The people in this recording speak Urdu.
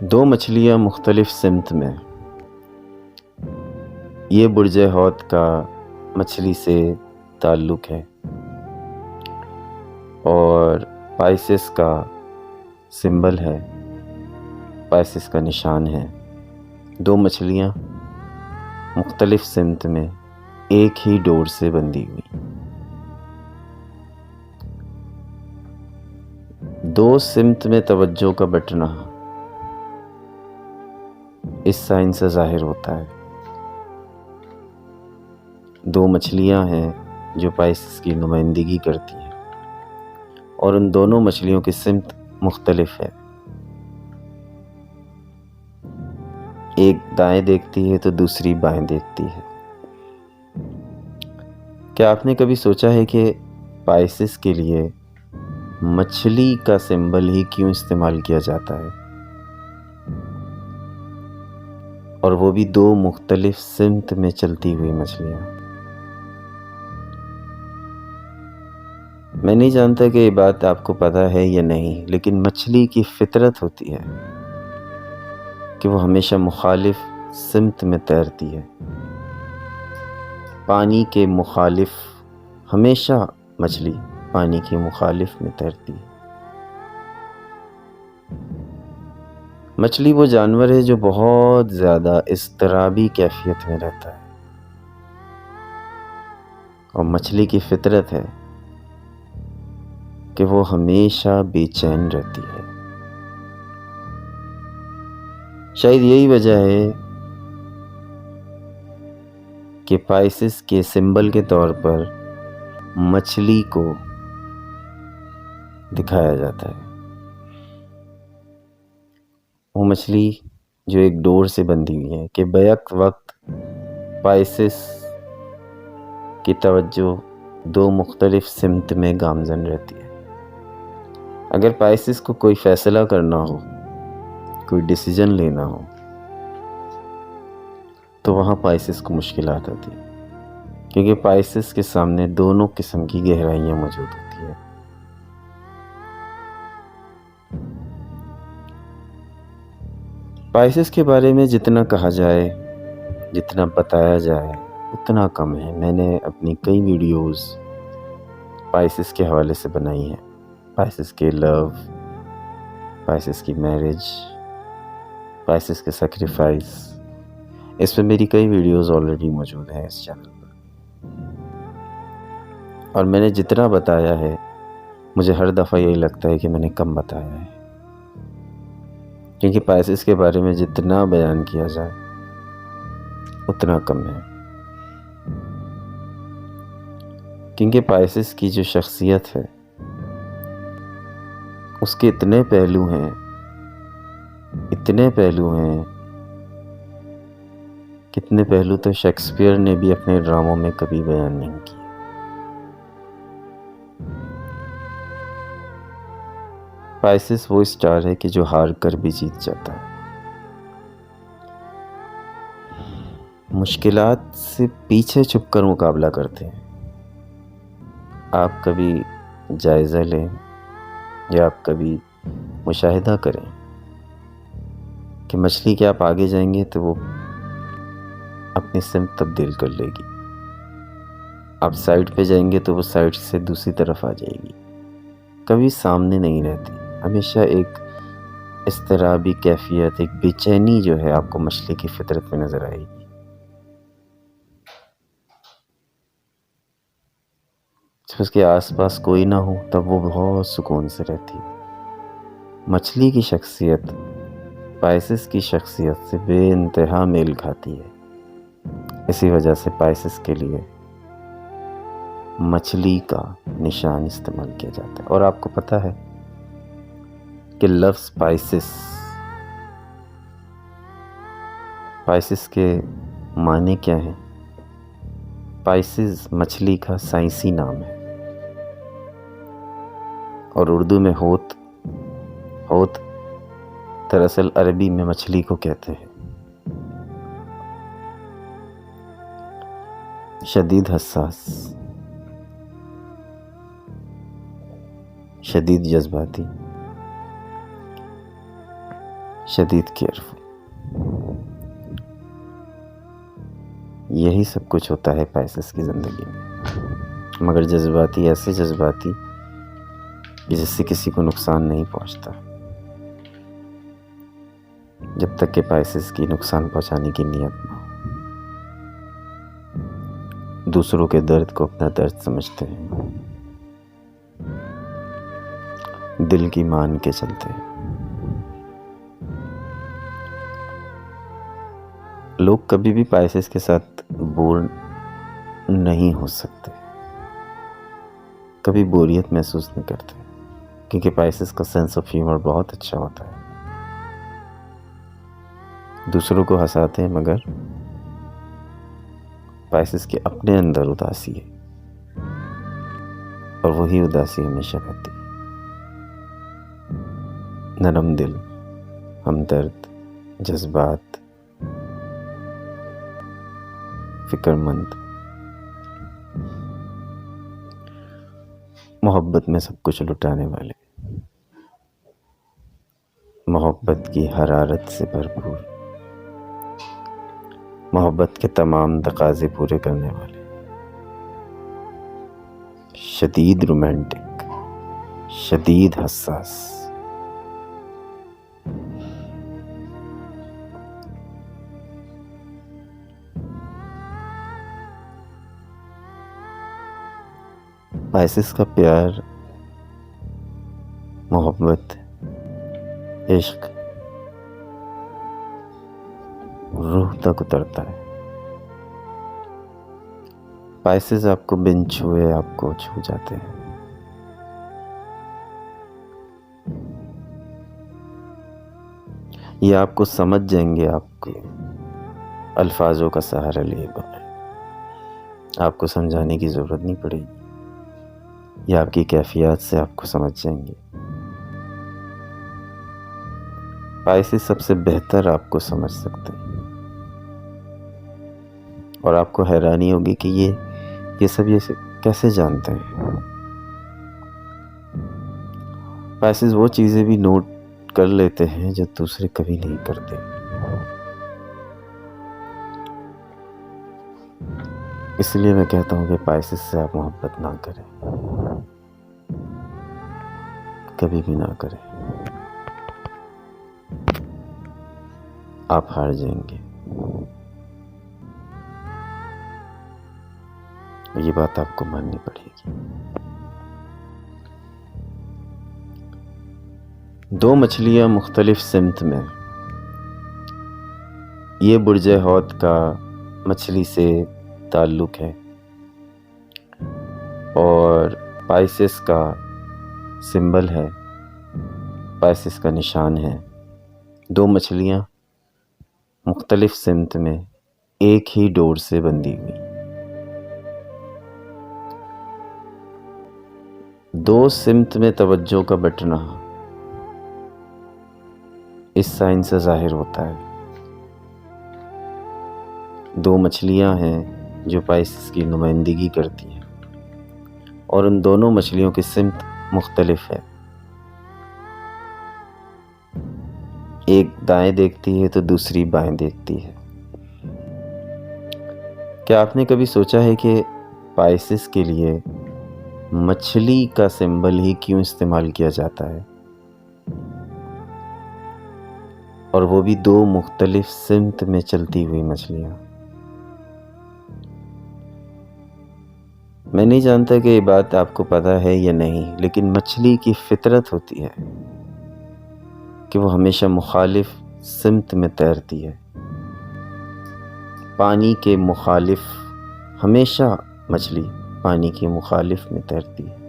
دو مچھلیاں مختلف سمت میں، یہ برج حوت کا مچھلی سے تعلق ہے اور پائسس کا سمبل ہے، پائسس کا نشان ہے۔ دو مچھلیاں مختلف سمت میں ایک ہی ڈور سے بندھی ہوئی، دو سمت میں توجہ کا بٹنا اس سائن سے ظاہر ہوتا ہے۔ دو مچھلیاں ہیں جو پائسس کی نمائندگی کرتی ہیں اور ان دونوں مچھلیوں کی سمت مختلف ہے، ایک دائیں دیکھتی ہے تو دوسری بائیں دیکھتی ہے۔ کیا آپ نے کبھی سوچا ہے کہ پائسس کے لیے مچھلی کا سمبل ہی کیوں استعمال کیا جاتا ہے، اور وہ بھی دو مختلف سمت میں چلتی ہوئی مچھلیاں؟ میں نہیں جانتا کہ یہ بات آپ کو پتہ ہے یا نہیں، لیکن مچھلی کی فطرت ہوتی ہے کہ وہ ہمیشہ مخالف سمت میں تیرتی ہے، پانی کے مخالف، ہمیشہ مچھلی پانی کے مخالف میں تیرتی ہے۔ مچھلی وہ جانور ہے جو بہت زیادہ اضطرابی کیفیت میں رہتا ہے، اور مچھلی کی فطرت ہے کہ وہ ہمیشہ بے چین رہتی ہے۔ شاید یہی وجہ ہے کہ پائسس کے سمبل کے طور پر مچھلی کو دکھایا جاتا ہے، وہ مچھلی جو ایک ڈور سے بندھی ہوئی ہے کہ بیک وقت پائسس کی توجہ دو مختلف سمت میں گامزن رہتی ہے۔ اگر پائسس کو کوئی فیصلہ کرنا ہو، کوئی ڈیسیجن لینا ہو، تو وہاں پائسس کو مشکلات آتی ہیں، کیونکہ پائسس کے سامنے دونوں قسم کی گہرائیاں موجود ہوتی ہیں۔ پائسس کے بارے میں جتنا کہا جائے، جتنا بتایا جائے اتنا کم ہے۔ میں نے اپنی کئی ویڈیوز پائسس کے حوالے سے بنائی ہیں، پائسس کے لو، پائسس کی میرج، پائسس کے سیکریفائس، اس پہ میری کئی ویڈیوز آلریڈی موجود ہیں اس چینل پر، اور میں نے جتنا بتایا ہے مجھے ہر دفعہ یہی لگتا ہے کہ میں نے کم بتایا ہے، کیونکہ پائسس کے بارے میں جتنا بیان کیا جائے اتنا کم ہے۔ کیونکہ پائسس کی جو شخصیت ہے اس کے اتنے پہلو ہیں، اتنے پہلو ہیں، کتنے پہلو تو شیکسپیئر نے بھی اپنے ڈراموں میں کبھی بیان نہیں کیے۔ پائسس وہ اسٹار ہے کہ جو ہار کر بھی جیت جاتا ہے، مشکلات سے پیچھے چھپ کر مقابلہ کرتے ہیں۔ آپ کبھی جائزہ لیں یا آپ کبھی مشاہدہ کریں کہ مچھلی کے آپ آگے جائیں گے تو وہ اپنی سمت تبدیل کر لے گی، آپ سائڈ پہ جائیں گے تو وہ سائڈ سے دوسری طرف آ جائے گی، کبھی سامنے نہیں رہتی، ہمیشہ ایک اضطرابی کیفیت، ایک بے چینی جو ہے آپ کو مچھلی کی فطرت میں نظر آئے گی۔ جب اس کے آس پاس کوئی نہ ہو تب وہ بہت سکون سے رہتی ہے۔ مچھلی کی شخصیت پائسس کی شخصیت سے بے انتہا میل کھاتی ہے، اسی وجہ سے پائسس کے لیے مچھلی کا نشان استعمال کیا جاتا ہے۔ اور آپ کو پتہ ہے کہ لفظ پائسس کے معنی کیا ہیں؟ پائسس مچھلی کا سائنسی نام ہے، اور اردو میں ہوت دراصل عربی میں مچھلی کو کہتے ہیں۔ شدید حساس، شدید جذباتی، شدید کیئرفل. یہی سب کچھ ہوتا ہے پائسس کی زندگی میں، مگر جذباتی، ایسے جذباتی کہ جس سے کسی کو نقصان نہیں پہنچتا، جب تک کہ پائسس کی نقصان پہنچانے کی نیت نہ ہو. دوسروں کے درد کو اپنا درد سمجھتے ہیں، دل کی مان کے چلتے ہیں. لوگ کبھی بھی پائسس کے ساتھ بور نہیں ہو سکتے، کبھی بوریت محسوس نہیں کرتے، کیونکہ پائسس کا سینس آف ہیومر بہت اچھا ہوتا ہے. دوسروں کو ہنساتے ہیں، مگر پائسس کے اپنے اندر اداسی ہے، اور وہی اداسی ہمیشہ رہتی ہے. نرم دل، ہمدرد، جذبات، فکر مند، محبت میں سب کچھ لٹانے والے، محبت کی حرارت سے بھرپور، محبت کے تمام تقاضے پورے کرنے والے، شدید رومانٹک، شدید حساس. پائسس کا پیار، محبت، عشق روح تک اترتا ہے. پائسس آپ کو بن چھوئے آپ کو چھو جاتے ہیں. یہ آپ کو سمجھ جائیں گے، آپ کو الفاظوں کا سہارا لیے بغیر آپ کو سمجھانے کی ضرورت نہیں پڑے گی. یہ آپ کی کیفیات سے آپ کو سمجھ جائیں گے. پائسس سب سے بہتر آپ کو سمجھ سکتے ہیں، اور آپ کو حیرانی ہوگی کہ یہ سب کیسے جانتے ہیں. پائسس وہ چیزیں بھی نوٹ کر لیتے ہیں جو دوسرے کبھی نہیں کرتے. اس لیے میں کہتا ہوں کہ پائسس سے آپ محبت نہ کریں، کبھی بھی نہ کریں. آپ ہار جائیں گے، یہ بات آپ کو ماننی پڑے گی. دو مچھلیاں مختلف سمت میں. یہ برج حوت کا مچھلی سے تعلق ہے، اور پائسس کا سمبل ہے، پائسس کا نشان ہے. دو مچھلیاں مختلف سمت میں ایک ہی ڈور سے بندھی ہوئی. دو سمت میں توجہ کا بٹنا اس سائن سے ظاہر ہوتا ہے. دو مچھلیاں ہیں جو پائسس کی نمائندگی کرتی ہیں، اور ان دونوں مچھلیوں کی سمت مختلف ہے. ایک دائیں دیکھتی ہے تو دوسری بائیں دیکھتی ہے. کیا آپ نے کبھی سوچا ہے کہ پائسس کے لیے مچھلی کا سمبل ہی کیوں استعمال کیا جاتا ہے، اور وہ بھی دو مختلف سمت میں چلتی ہوئی مچھلیاں؟ میں نہیں جانتا کہ یہ بات آپ کو پتہ ہے یا نہیں، لیکن مچھلی کی فطرت ہوتی ہے کہ وہ ہمیشہ مخالف سمت میں تیرتی ہے. پانی کے مخالف، ہمیشہ مچھلی پانی کے مخالف میں تیرتی ہے.